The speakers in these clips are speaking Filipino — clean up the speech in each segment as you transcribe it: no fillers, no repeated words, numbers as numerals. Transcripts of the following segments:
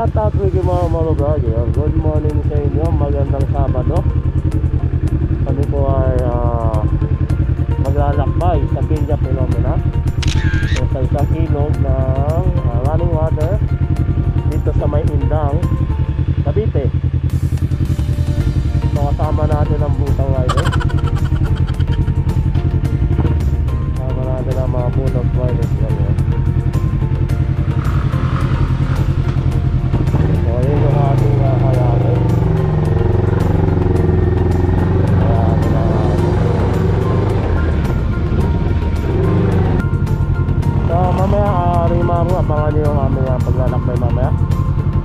shout out with you mga vlogger. Good morning sa inyo, magandang Sabado. Kami po ay maglalakbay sa Villa Phenomena, so, sa isang ilog ng running water dito sa May Indang, Cavite. So kasama natin ang Butang Riders. Kasama natin ang mga Bulog Riders ngayon. So yun yung ating hayatin. So mamaya Rimaru, abangan nyo yung aming paglalakbay mamaya.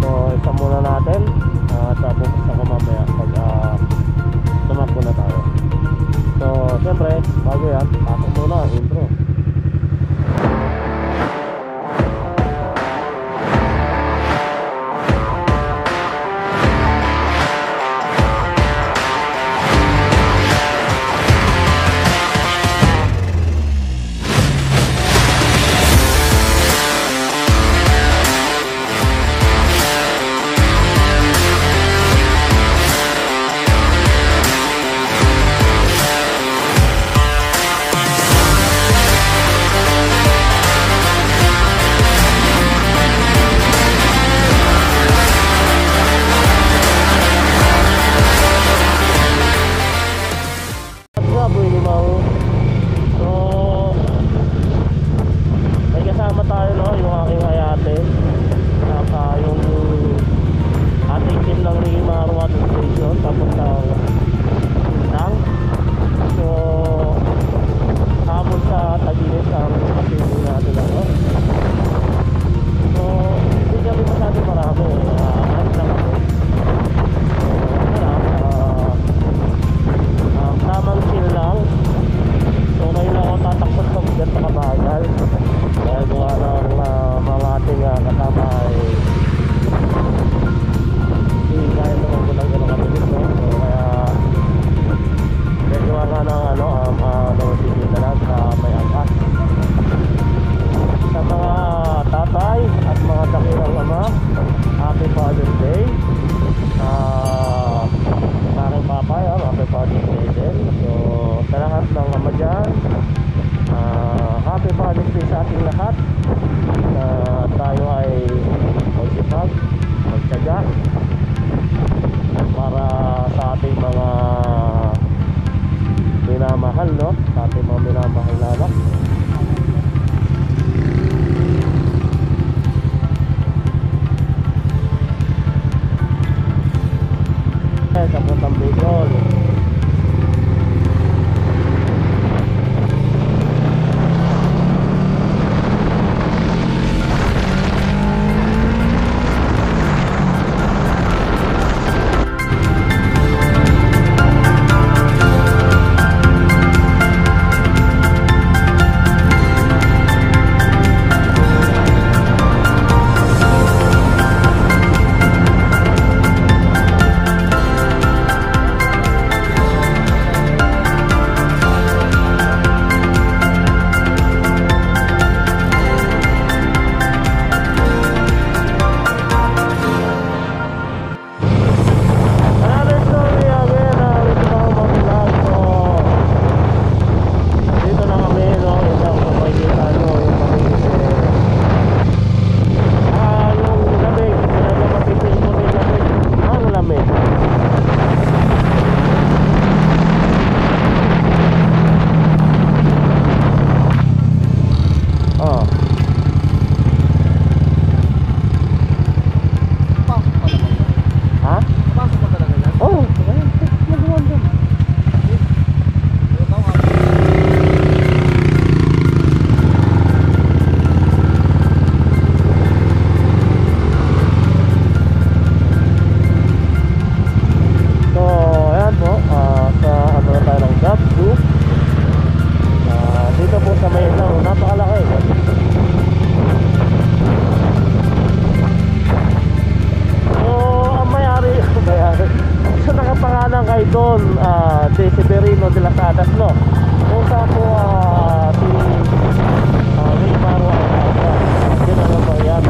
So isa muna natin at pupunta ko mamaya pag tumakbo na tayo. So siyempre bago yan, pasok muna ang intro. Severino de las Hadas, no. Kung saan po si Rimaru ay din ang bayan.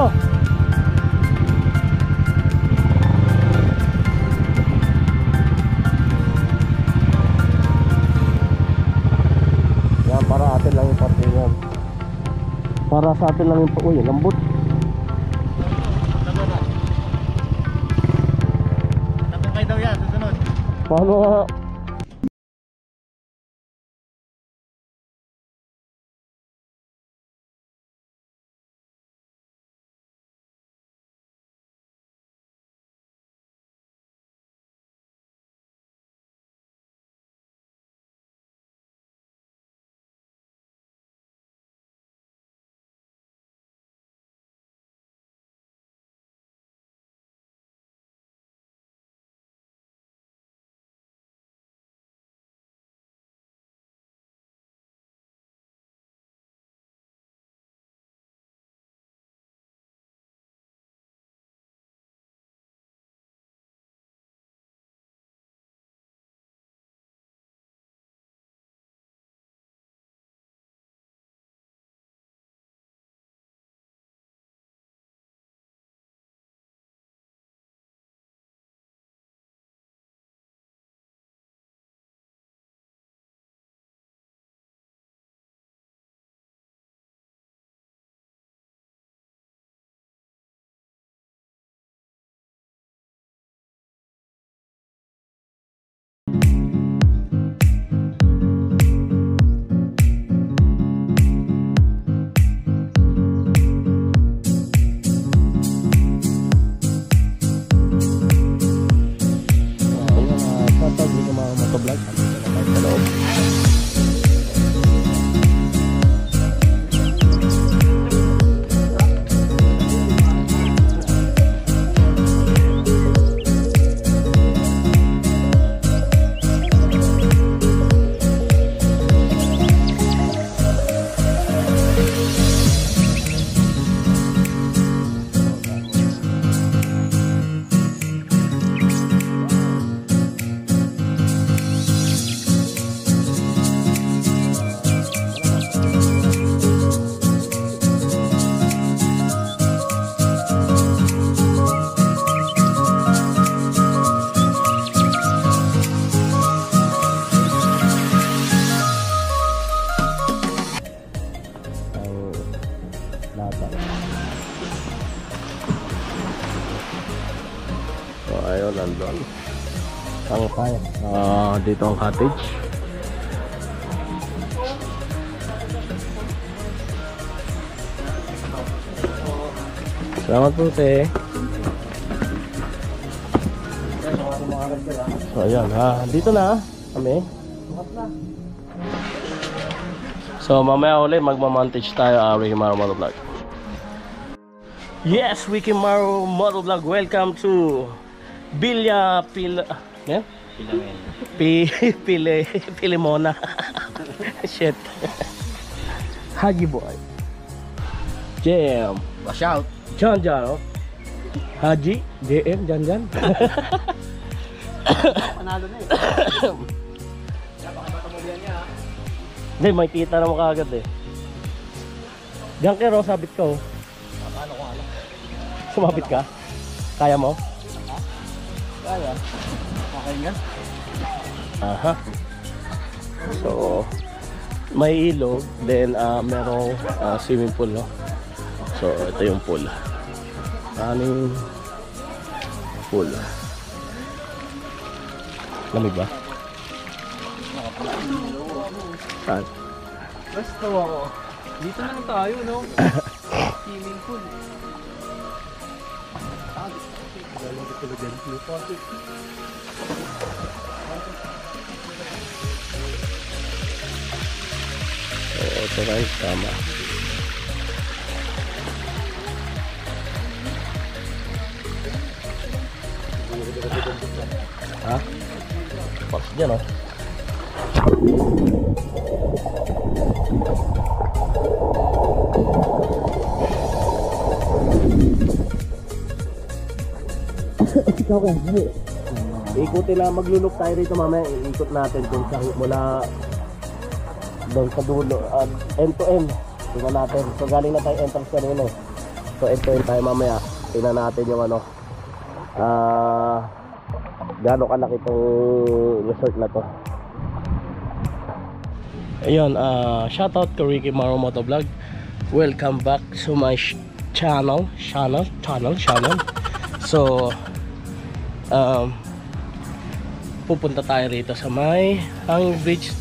tayo. Yan, para atin lang yung parkingan. Para sa atin lang yung uy, lambot. Tapos daw yan, susunod. Paano nga? So ayun, nandun ang dito ang cottage. Salamat po, te. So ayun, dito na kami. So mamaya ulit magmamontage tayo, Ricky Maro Motovlog. Yes, Ricky Maro Motovlog. Welcome to Villa Pilimona. Shit. Hagi boy. Jam. Wash out. Jan, oh. Haji, JM, Jan. Panalo na eh. Hindi, may kita na mo kaagad eh. Diyan kero, sabit ka oh. Paano ko alam? Sumabit ka? Kaya mo? Kaya. Okay nga. Aha. So, may ilog, then merong swimming pool, no? So, ito yung pool. Aning pool. Lamig ba? Saan? Basta ako. Dito na lang tayo, no? Swimming pool. Oo, ito guys, tama. Ha? Pas dyan oh. Ikaw ka, ikutin lang, maglulok tayo rito mamaya. Iikot natin kung saan mula doon sa dulo, end to end. Tingnan natin. So galing na tayo entrance kanina eh. So ito tayo mamaya. Tingnan natin yung ano, gaano kalaki itong resort na to. Ayun, shoutout to Ricky Maro Motovlog. Welcome back to my channel. So pupunta tayo rito sa may hanging bridge.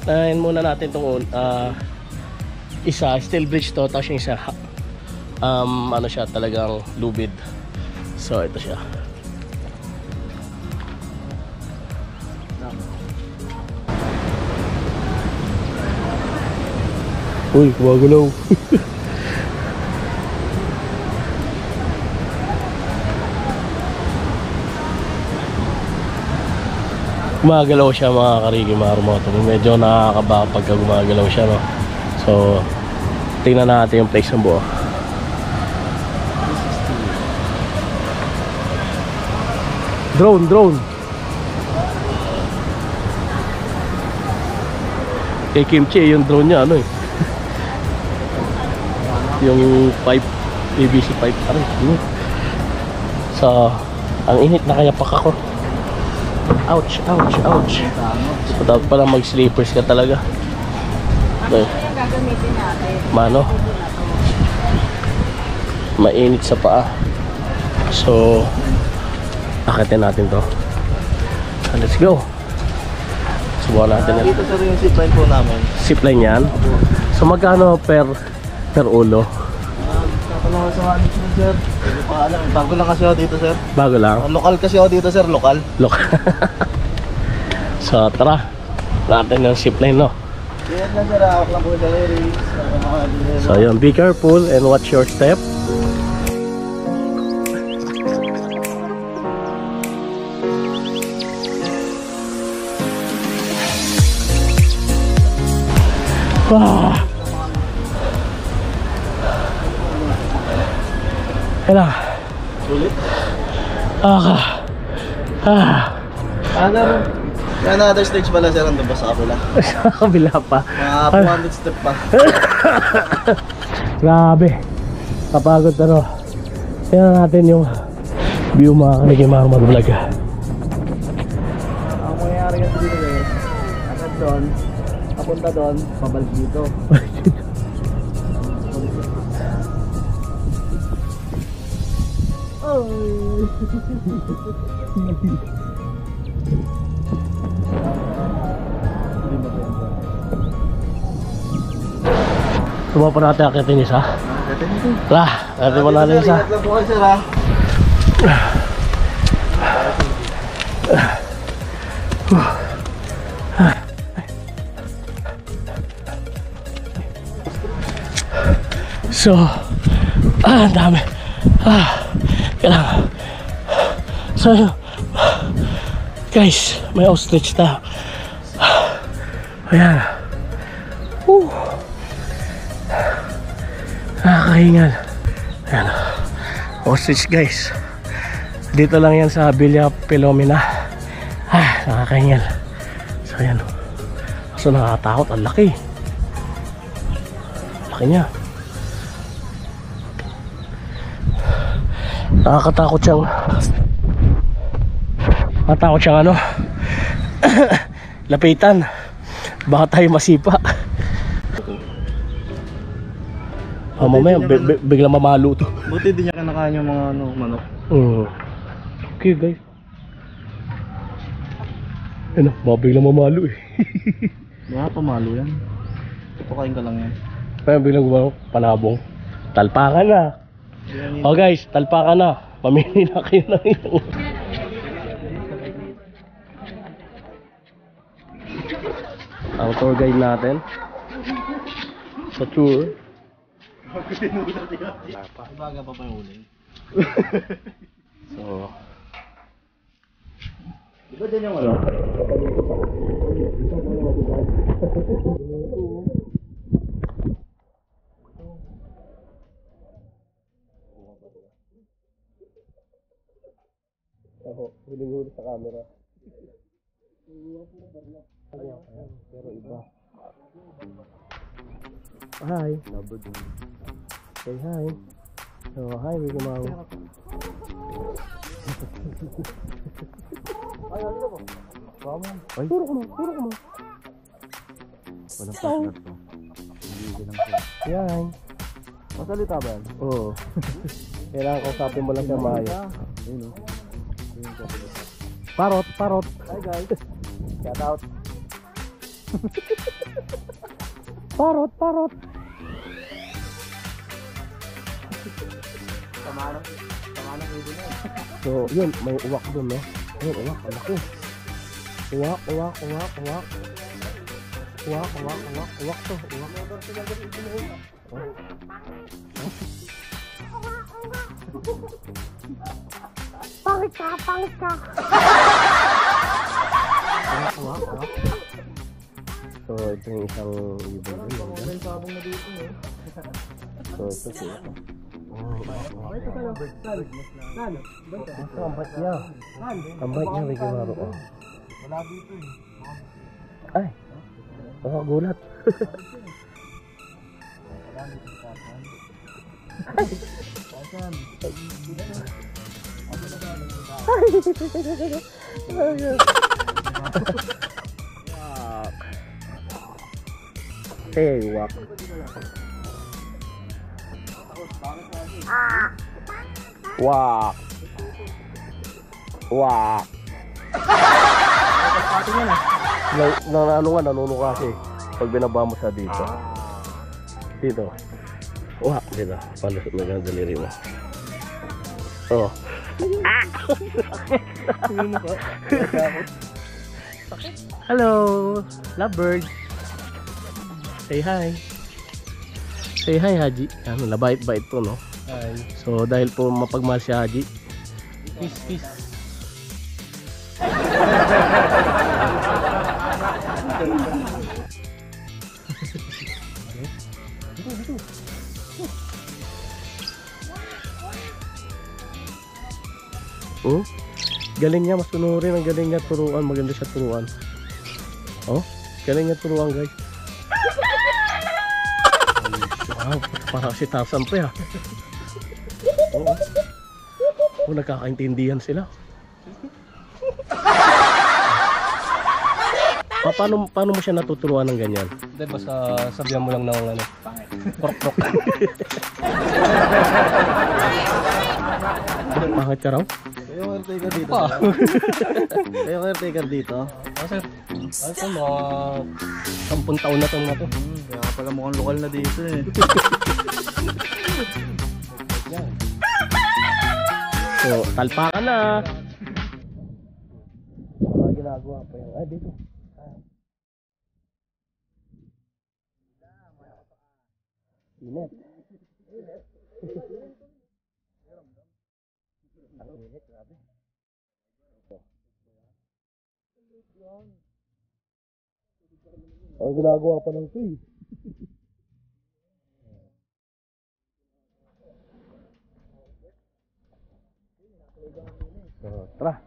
Nahin muna natin itong isa, steel bridge to. Tapos yung isa ano siya, talagang lubid. So ito siya. Uy, gumagalaw. Gumagalaw siya mga karigi, mga rumoto. Medyo nakakaba pagka gumagalaw siya, no? So tingnan natin yung place ng buo. Drone. Kay Kimchi, yung drone niya, ano eh. Yung pipe, PVC pipe. So, ang init na kaya pak ako. Ouch. So, dapat pala mag-sleepers ka talaga. Okay. Mano, mainit sa paa. So, akitin natin to. Let's go. Subukan natin yan. Dito sir yung zipline po namin. Zipline yan. So magkano per ulo? Nakalala sa amin sir. Hindi pa alam. Bago lang kasi ako dito sir. Bago lang? Lokal kasi ako dito sir. Lokal. So tara, natin yung zipline, no? Yan lang sir. Ako lang po yung deliveries. So yun, be careful and watch your step. Kailang Sulit? Another stage pala sir. Andun ba sa kabila? sa kabila pa. Mga 400 step pa. Grabe, kapagod pero tingnan natin yung view mga kanigimang mag-vlog. Ang mangyayari kasi dito sir, agad doon, papunta doon, pabalik dito. Subukan pa natin akitin isa. Lah, natin mo natin isa. Ingat lang po kayo sir ha. So, ang dami. Kailangan. So, guys, may ostrich tayo. Ayan. Nakakahingal. Ayan. Ostrich, guys. Dito lang yan sa Villa Filomena. Nakakahingal. So, ayan. So, nakakatakot. Ang laki. Laki niya. Nakakatakot siyang ano lapitan, baka tayo masipa. Mamaya biglang mamalo to. Buti din niya kinakain yung mga manok. Okay guys, ano, biglang mamalo eh. Mga pamalo yan. Pakain ka lang yan. Kaya biglang gumano, panabong. Talpakan na. Oh guys, talpakan na. Pamili na kayo ng inyong. Ang tour guide natin sa tour. Baga pa yung uling. So, di ba dyan yung ano? ako, huling-huli sa camera. Pero iba. Hi. Say hi. So, hi, Mickey Mouse. Ay, turo ko mo. Walang partner to. Hindi lang to. Yan. Masalita ba yan? Oo. Kailangan kausapin mo lang siya maayos. Ayun o. Parot. Hi guys. Shout out. Parot. Tamanang ulo na. So, yun, may uwak doon, no? Ayun, uwak, ang laki. Uwak to, uwak. Pangit ka. Uwak. So, ito yung isang ibon doon. May sabong na dito, eh. So, ito siya. Ang bait niya. May gawaro. Wala dito eh. Ay. Gulat. Hey, wak. Wak. Nanuno kasi pag binaba mo siya dito. Wak, dito. Palusot mo yung daliri mo. Oh. Hello, lovebirds. Say hi. Say hi, Haji. Ano, labait-bait to, no? Hi. So, dahil po mapagmahal si Haji. Peace. Dito. Oh, galing niya, masunurin ang galing niya turuan, maganda siya turuan. Oh, galing niya turuan, guys. Wow, parang si Tarzan pa ya. Oo. Oh, nagkakaintindihan sila. Paano mo siya natuturuan ng ganyan? Hindi, basta sabihan mo lang ng ano, prok. Pangit ka raw? Kayo ang caretaker dito. Kayo ang caretaker dito. Sir, ito mga 10 taon na ito na to. Kaya pala mukhang lokal na dito eh. So, talpa ka na. Mga ginagawa pa yan. Ay, dito. Init. Ang init, grabe. Ang ginagawa pa ng ito eh. So, tara.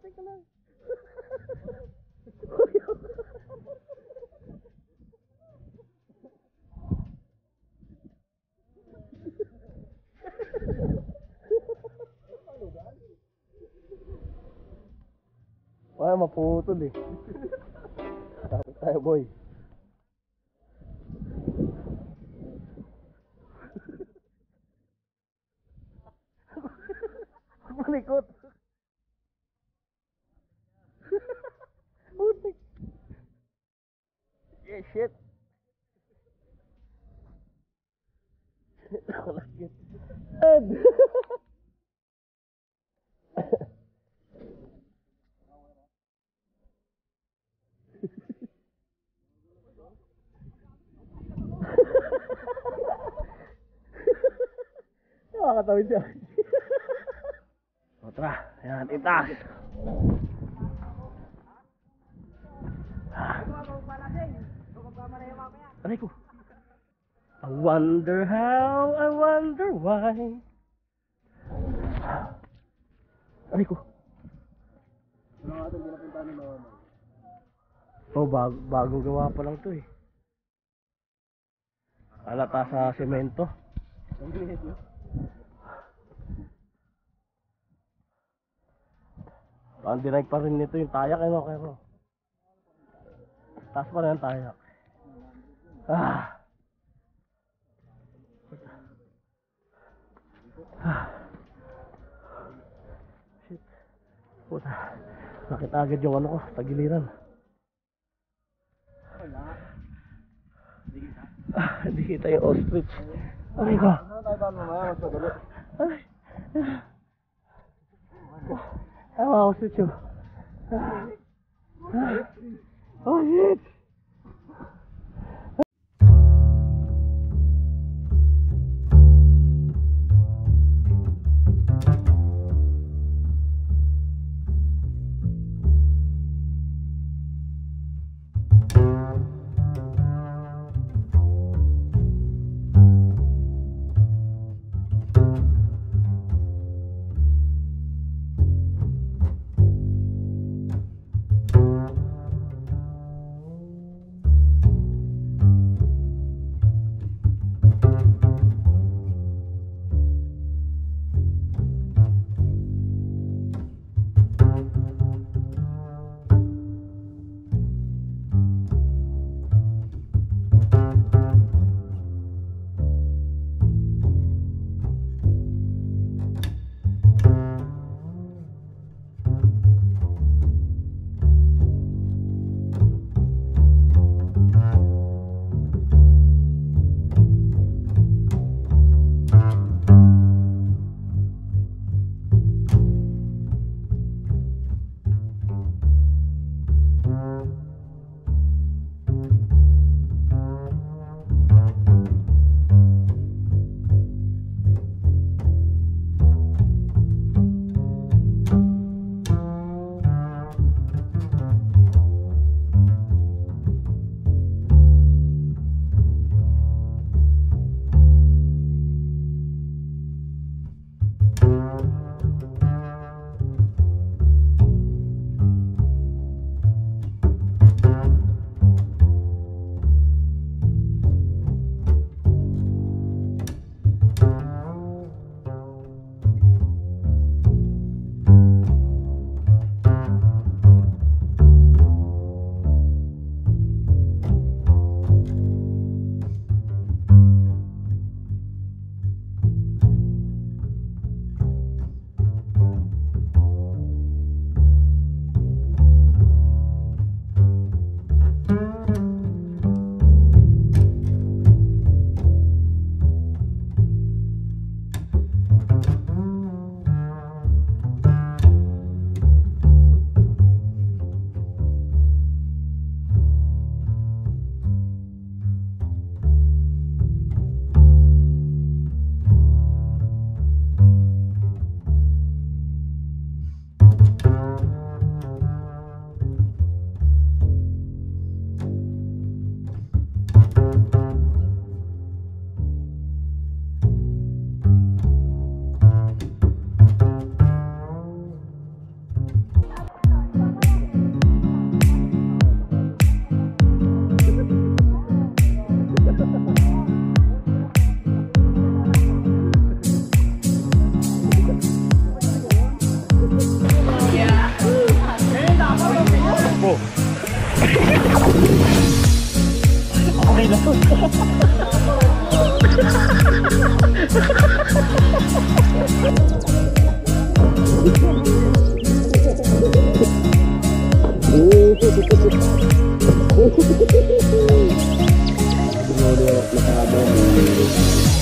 Teka lang. Ay, maputol eh. Tapos tayo, boy. Malikot. Putik. Yeah, shit. Nakakit. Ed. Nakakatawid siya. O, tara. Ayan, itas. Aray ko. I wonder how, I wonder why. Aray ko. Oh, bagong gawa pa lang to eh. Halata sa semento. Ang dinag pa rin nito yung tayak, ano, pero taas pa rin ang tayak. Shit. Puta. Sakit agad yung ano ko, tagiliran. Hindi kita yung ostrich. Aray ko. Ano tayo ba mamaya? Mas madali. Wow, ostrich yun. Oh shit.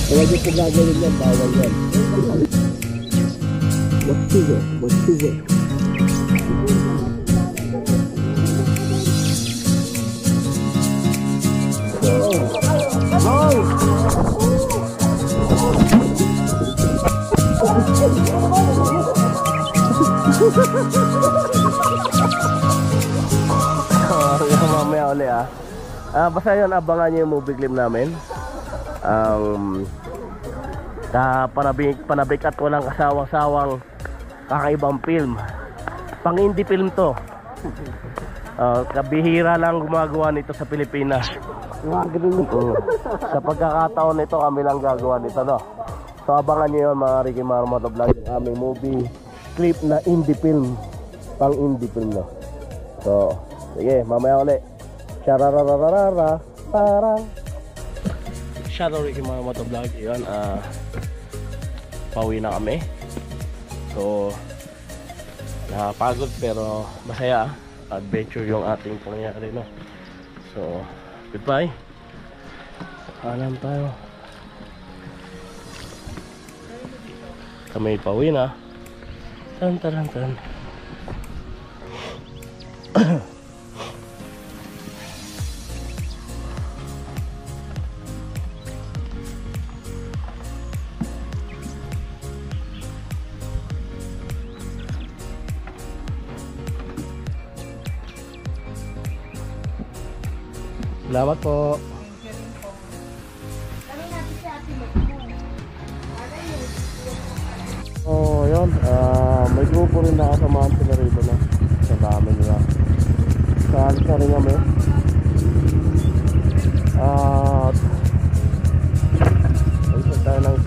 Huwag yung pagagawin yan, bawal yan. What's to it? What's to it? Mamaya uli basta yun, abangan nyo yung movie clip namin. Panabik at walang kasawang-sawang kakaibang film. Pang indie film to. Kabihira lang gumagawa nito sa Pilipinas. Yung mga ganun. Sa pagkakataon nito, kami lang gagawa nito, no? So abangan nyo yun mga Ricky Mar Motovlog, yung aming movie clip na indie film. Pang indie film, no? So, sige, mamaya ulit. Chararararara, parang. Shout out Ricky Mar Motovlog, yun, pauwi na kami. So, nakapagod pero masaya. Adventure yung ating pangyayari, no? So, goodbye. Alam tayo. Kami pauwi na. Tan tan tan. Salamat po. Oh, yun. May grupo rin nakasamahan sila rito na. Sa dami nila. Saalis na rin kami. At ayun tayo ng